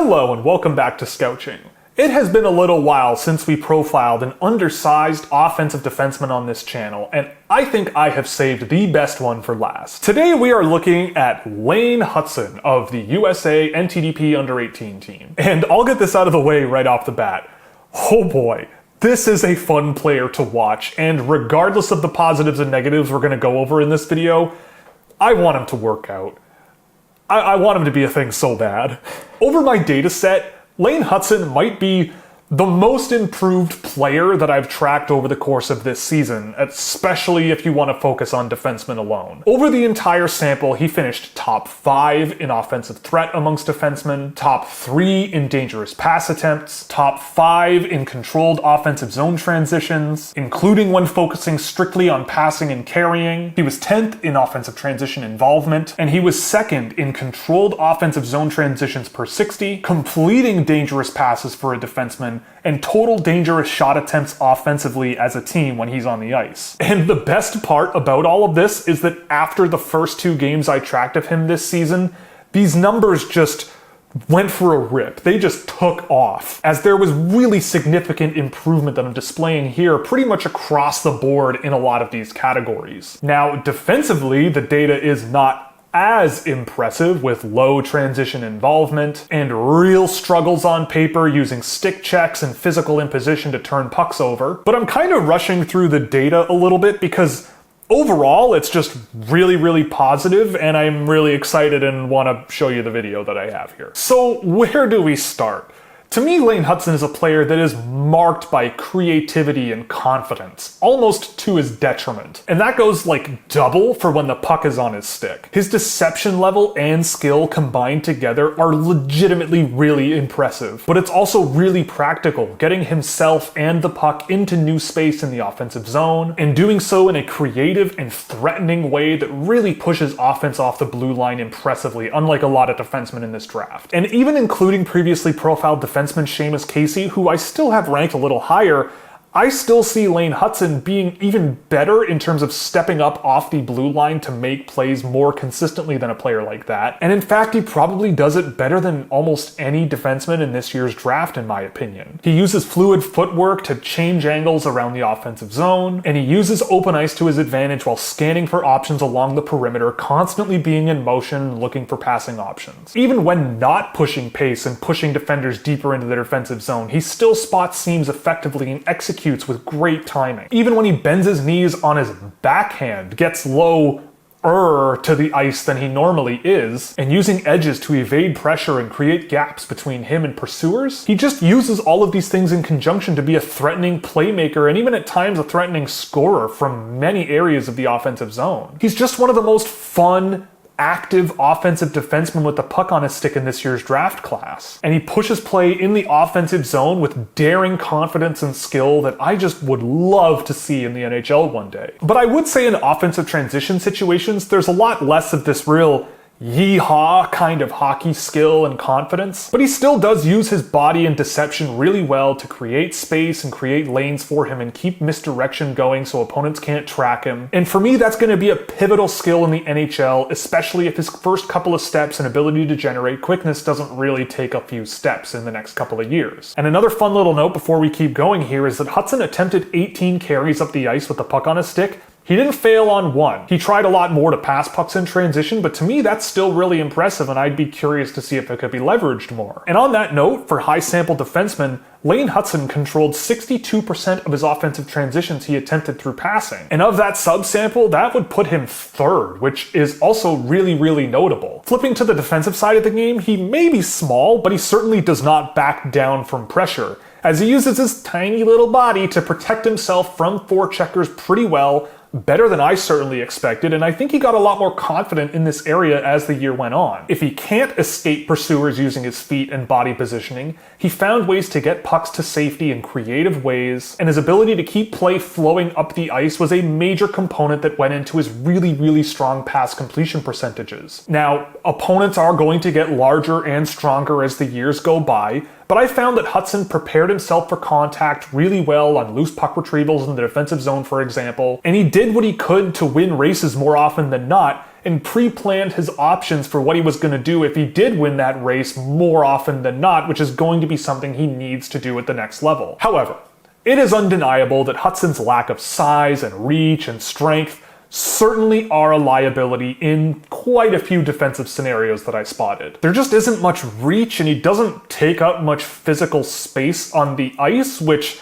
Hello and welcome back to Scouching. It has been a little while since we profiled an undersized offensive defenseman on this channel, and I think I have saved the best one for last. Today we are looking at Lane Hutson of the USA NTDP U18 Team. And I'll get this out of the way right off the bat. Oh boy, this is a fun player to watch, and regardless of the positives and negatives we're going to go over in this video, I want him to work out. I want him to be a thing so bad. Over my data set, Lane Hutson might be the most improved player that I've tracked over the course of this season, especially if you want to focus on defensemen alone. Over the entire sample, he finished top 5 in offensive threat amongst defensemen, top 3 in dangerous pass attempts, top 5 in controlled offensive zone transitions, including when focusing strictly on passing and carrying. He was 10th in offensive transition involvement, and he was 2nd in controlled offensive zone transitions per 60, completing dangerous passes for a defenseman, and total dangerous shot attempts offensively as a team when he's on the ice. And the best part about all of this is that after the first 2 games I tracked of him this season, these numbers just went for a rip. They just took off, as there was really significant improvement that I'm displaying here pretty much across the board in a lot of these categories. Now, defensively, the data is not as impressive, with low transition involvement and real struggles on paper using stick checks and physical imposition to turn pucks over. But I'm kind of rushing through the data a little bit because overall it's just really positive, and I'm really excited and want to show you the video that I have here. So where do we start? To me, Lane Hutson is a player that is marked by creativity and confidence, almost to his detriment. And that goes like double for when the puck is on his stick. His deception level and skill combined together are legitimately really impressive, but it's also really practical, getting himself and the puck into new space in the offensive zone, and doing so in a creative and threatening way that really pushes offense off the blue line impressively, unlike a lot of defensemen in this draft. And even including previously profiled defenseman Seamus Casey, who I still have ranked a little higher, I still see Lane Hutson being even better in terms of stepping up off the blue line to make plays more consistently than a player like that. And in fact, he probably does it better than almost any defenseman in this year's draft, in my opinion. He uses fluid footwork to change angles around the offensive zone, and he uses open ice to his advantage while scanning for options along the perimeter, constantly being in motion and looking for passing options. Even when not pushing pace and pushing defenders deeper into their defensive zone, he still spots seams effectively and executes with great timing. Even when he bends his knees on his backhand, gets lower to the ice than he normally is, and using edges to evade pressure and create gaps between him and pursuers, he just uses all of these things in conjunction to be a threatening playmaker and even at times a threatening scorer from many areas of the offensive zone. He's just one of the most fun, active offensive defenseman with the puck on his stick in this year's draft class. And he pushes play in the offensive zone with daring confidence and skill that I just would love to see in the NHL one day. But I would say in offensive transition situations, there's a lot less of this real yee-haw kind of hockey skill and confidence, but he still does use his body and deception really well to create space and create lanes for him and keep misdirection going so opponents can't track him. And for me, that's going to be a pivotal skill in the NHL, especially if his first couple of steps and ability to generate quickness doesn't really take a few steps in the next couple of years. And another fun little note before we keep going here is that Hutson attempted 18 carries up the ice with the puck on his stick. He didn't fail on 1. He tried a lot more to pass pucks in transition, but to me that's still really impressive, and I'd be curious to see if it could be leveraged more. And on that note, for high sample defensemen, Lane Hutson controlled 62% of his offensive transitions he attempted through passing. And of that subsample, that would put him 3rd, which is also really notable. Flipping to the defensive side of the game, he may be small, but he certainly does not back down from pressure, as he uses his tiny little body to protect himself from forecheckers pretty well, better than I certainly expected, and I think he got a lot more confident in this area as the year went on. If he can't escape pursuers using his feet and body positioning, he found ways to get pucks to safety in creative ways, and his ability to keep play flowing up the ice was a major component that went into his really strong pass completion percentages. Now, opponents are going to get larger and stronger as the years go by, but I found that Hutson prepared himself for contact really well on loose puck retrievals in the defensive zone, for example, and he did what he could to win races more often than not, and pre-planned his options for what he was going to do if he did win that race more often than not, which is going to be something he needs to do at the next level. However, it is undeniable that Hutson's lack of size and reach and strength certainly are a liability in quite a few defensive scenarios that I spotted. There just isn't much reach, and he doesn't take up much physical space on the ice, which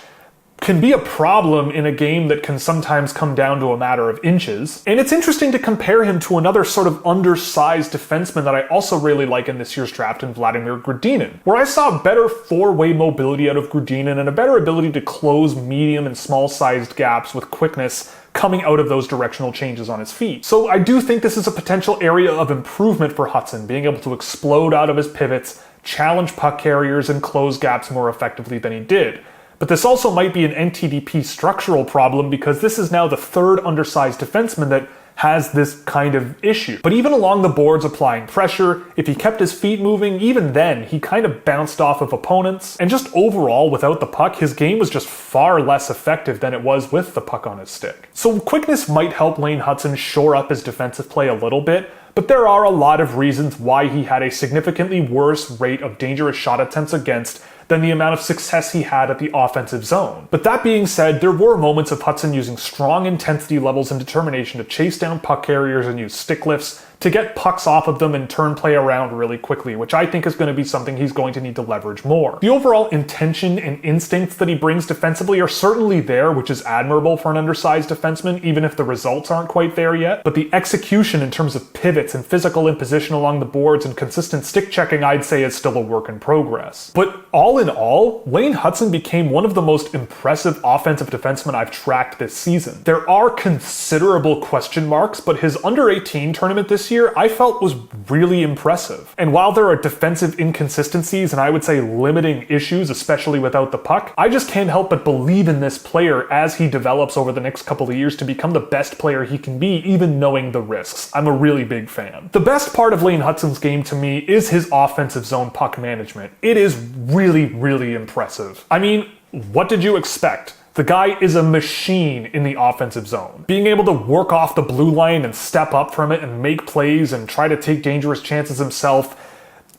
can be a problem in a game that can sometimes come down to a matter of inches. And it's interesting to compare him to another sort of undersized defenseman that I also really like in this year's draft in Vladimir Grudinin, where I saw better four-way mobility out of Grudinin and a better ability to close medium and small-sized gaps with quickness coming out of those directional changes on his feet. So I do think this is a potential area of improvement for Hutson, being able to explode out of his pivots, challenge puck carriers, and close gaps more effectively than he did. But this also might be an NTDP structural problem, because this is now the third undersized defenseman that has this kind of issue. But even along the boards applying pressure, if he kept his feet moving, even then, he kind of bounced off of opponents. And just overall, without the puck, his game was just far less effective than it was with the puck on his stick. So quickness might help Lane Hutson shore up his defensive play a little bit, but there are a lot of reasons why he had a significantly worse rate of dangerous shot attempts against than the amount of success he had at the offensive zone. But that being said, there were moments of Hutson using strong intensity levels and determination to chase down puck carriers and use stick lifts to get pucks off of them and turn play around really quickly, which I think is going to be something he's going to need to leverage more. The overall intention and instincts that he brings defensively are certainly there, which is admirable for an undersized defenseman, even if the results aren't quite there yet. But the execution in terms of pivots and physical imposition along the boards and consistent stick checking, I'd say, is still a work in progress. But all in all, Lane Hutson became one of the most impressive offensive defensemen I've tracked this season. There are considerable question marks, but his under-18 tournament this year I felt was really impressive. And while there are defensive inconsistencies and I would say limiting issues, especially without the puck, I just can't help but believe in this player as he develops over the next couple of years to become the best player he can be, even knowing the risks. I'm a really big fan. The best part of Lane Hutson's game to me is his offensive zone puck management. It is really impressive. I mean, what did you expect? The guy is a machine in the offensive zone. Being able to work off the blue line and step up from it and make plays and try to take dangerous chances himself,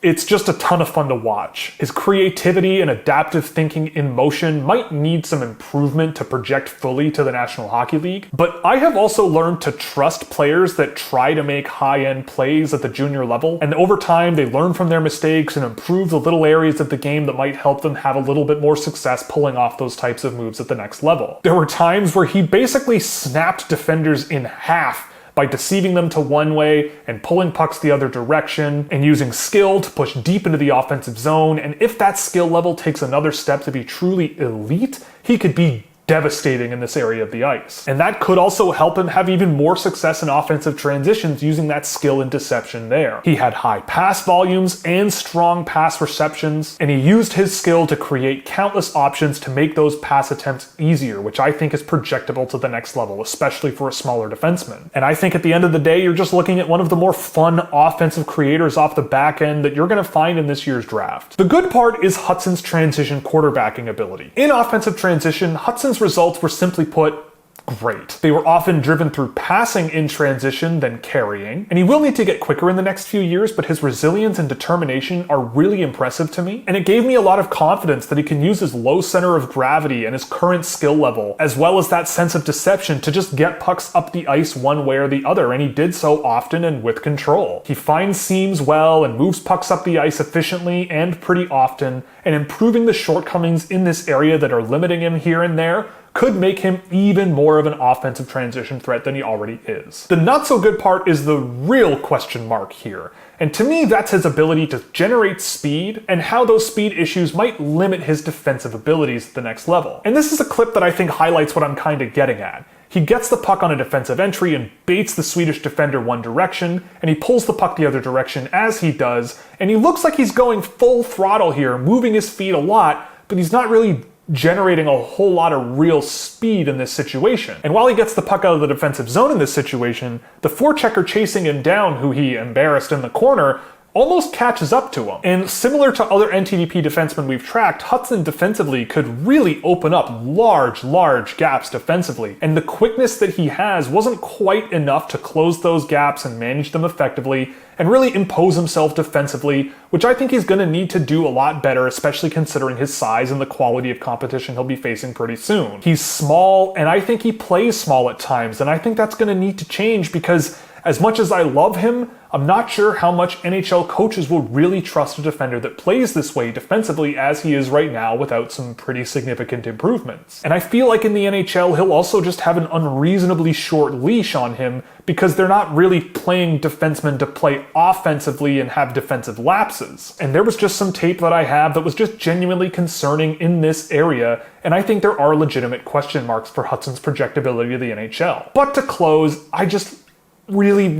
it's just a ton of fun to watch. His creativity and adaptive thinking in motion might need some improvement to project fully to the National Hockey League, but I have also learned to trust players that try to make high-end plays at the junior level, and over time they learn from their mistakes and improve the little areas of the game that might help them have a little bit more success pulling off those types of moves at the next level. There were times where he basically snapped defenders in half by deceiving them to one way and pulling pucks the other direction and using skill to push deep into the offensive zone. And if that skill level takes another step to be truly elite, he could be devastating in this area of the ice. And that could also help him have even more success in offensive transitions using that skill and deception there. He had high pass volumes and strong pass receptions, and he used his skill to create countless options to make those pass attempts easier, which I think is projectable to the next level, especially for a smaller defenseman. And I think at the end of the day, you're just looking at one of the more fun offensive creators off the back end that you're going to find in this year's draft. The good part is Hutson's transition quarterbacking ability. In offensive transition, Hutson's results were simply put great. They were often driven through passing in transition than carrying, and he will need to get quicker in the next few years, but his resilience and determination are really impressive to me, and it gave me a lot of confidence that he can use his low center of gravity and his current skill level, as well as that sense of deception to just get pucks up the ice one way or the other, and he did so often and with control. He finds seams well and moves pucks up the ice efficiently and pretty often, and improving the shortcomings in this area that are limiting him here and there could make him even more of an offensive transition threat than he already is. The not so good part is the real question mark here, and to me that's his ability to generate speed and how those speed issues might limit his defensive abilities at the next level. And this is a clip that I think highlights what I'm kind of getting at. He gets the puck on a defensive entry and baits the Swedish defender one direction, and he pulls the puck the other direction as he does, and he looks like he's going full throttle here, moving his feet a lot, but he's not really generating a whole lot of real speed in this situation. And while he gets the puck out of the defensive zone in this situation, the forechecker chasing him down, who he embarrassed in the corner, almost catches up to him. And similar to other NTDP defensemen we've tracked, Hutson defensively could really open up large gaps defensively. And the quickness that he has wasn't quite enough to close those gaps and manage them effectively and really impose himself defensively, which I think he's going to need to do a lot better, especially considering his size and the quality of competition he'll be facing pretty soon. He's small, and I think he plays small at times, and I think that's going to need to change because as much as I love him, I'm not sure how much NHL coaches will really trust a defender that plays this way defensively as he is right now without some pretty significant improvements. And I feel like in the NHL, he'll also just have an unreasonably short leash on him because they're not really playing defensemen to play offensively and have defensive lapses. And there was just some tape that I have that was just genuinely concerning in this area, and I think there are legitimate question marks for Hutson's projectability to the NHL. But to close, I just really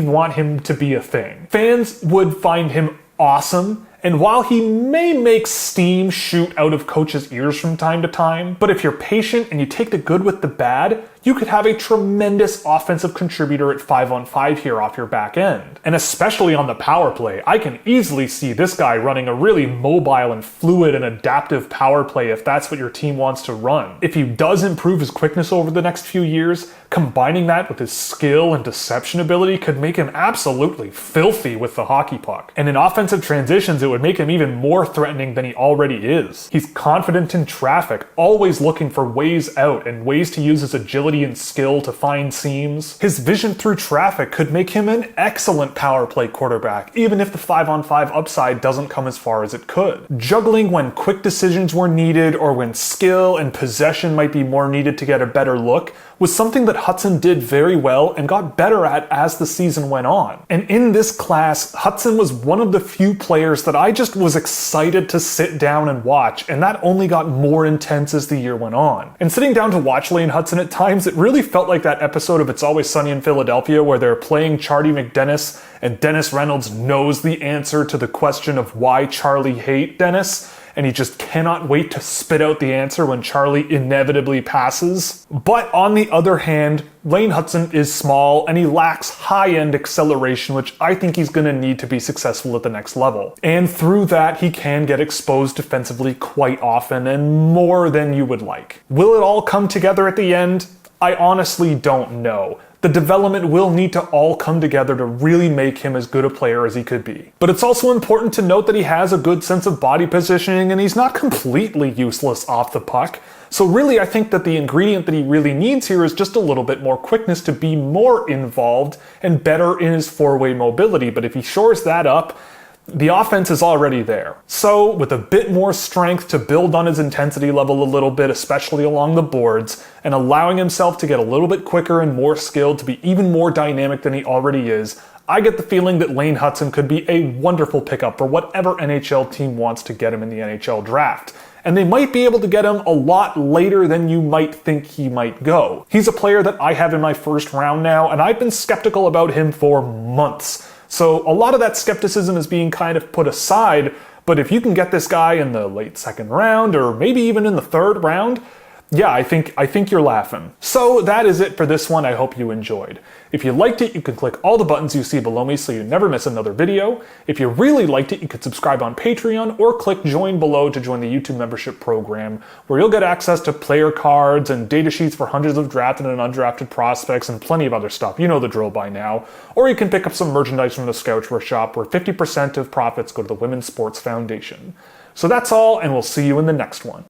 want him to be a thing. Fans would find him awesome, and while he may make steam shoot out of coaches' ears from time to time, but if you're patient and you take the good with the bad, you could have a tremendous offensive contributor at 5-on-5 here off your back end. And especially on the power play, I can easily see this guy running a really mobile and fluid and adaptive power play if that's what your team wants to run. If he does improve his quickness over the next few years, combining that with his skill and deception ability could make him absolutely filthy with the hockey puck. And in offensive transitions, it would make him even more threatening than he already is. He's confident in traffic, always looking for ways out and ways to use his agility and skill to find seams. His vision through traffic could make him an excellent power play quarterback, even if the 5-on-5 upside doesn't come as far as it could. Juggling when quick decisions were needed or when skill and possession might be more needed to get a better look was something that Hutson did very well and got better at as the season went on. And in this class, Hutson was one of the few players that I just was excited to sit down and watch, and that only got more intense as the year went on. And sitting down to watch Lane Hutson at times, it really felt like that episode of It's Always Sunny in Philadelphia where they're playing Charlie McDennis and Dennis Reynolds knows the answer to the question of why Charlie hates Dennis, and he just cannot wait to spit out the answer when Charlie inevitably passes. But on the other hand, Lane Hutson is small and he lacks high-end acceleration, which I think he's going to need to be successful at the next level. And through that, he can get exposed defensively quite often and more than you would like. Will it all come together at the end? I honestly don't know. The development will need to all come together to really make him as good a player as he could be. But it's also important to note that he has a good sense of body positioning and he's not completely useless off the puck. So really, I think that the ingredient that he really needs here is just a little bit more quickness to be more involved and better in his four-way mobility. But if he shores that up, the offense is already there. So with a bit more strength to build on his intensity level a little bit, especially along the boards, and allowing himself to get a little bit quicker and more skilled to be even more dynamic than he already is, I get the feeling that Lane Hutson could be a wonderful pickup for whatever NHL team wants to get him in the NHL Draft. And they might be able to get him a lot later than you might think he might go. He's a player that I have in my first round now, and I've been skeptical about him for months. So a lot of that skepticism is being kind of put aside, but if you can get this guy in the late second round or maybe even in the third round, yeah, I think you're laughing. So that is it for this one. I hope you enjoyed. If you liked it, you can click all the buttons you see below me so you never miss another video. If you really liked it, you could subscribe on Patreon or click join below to join the YouTube membership program, where you'll get access to player cards and data sheets for hundreds of drafted and undrafted prospects and plenty of other stuff. You know the drill by now. Or you can pick up some merchandise from the Scouch Shop, where 50% of profits go to the Women's Sports Foundation. So that's all, and we'll see you in the next one.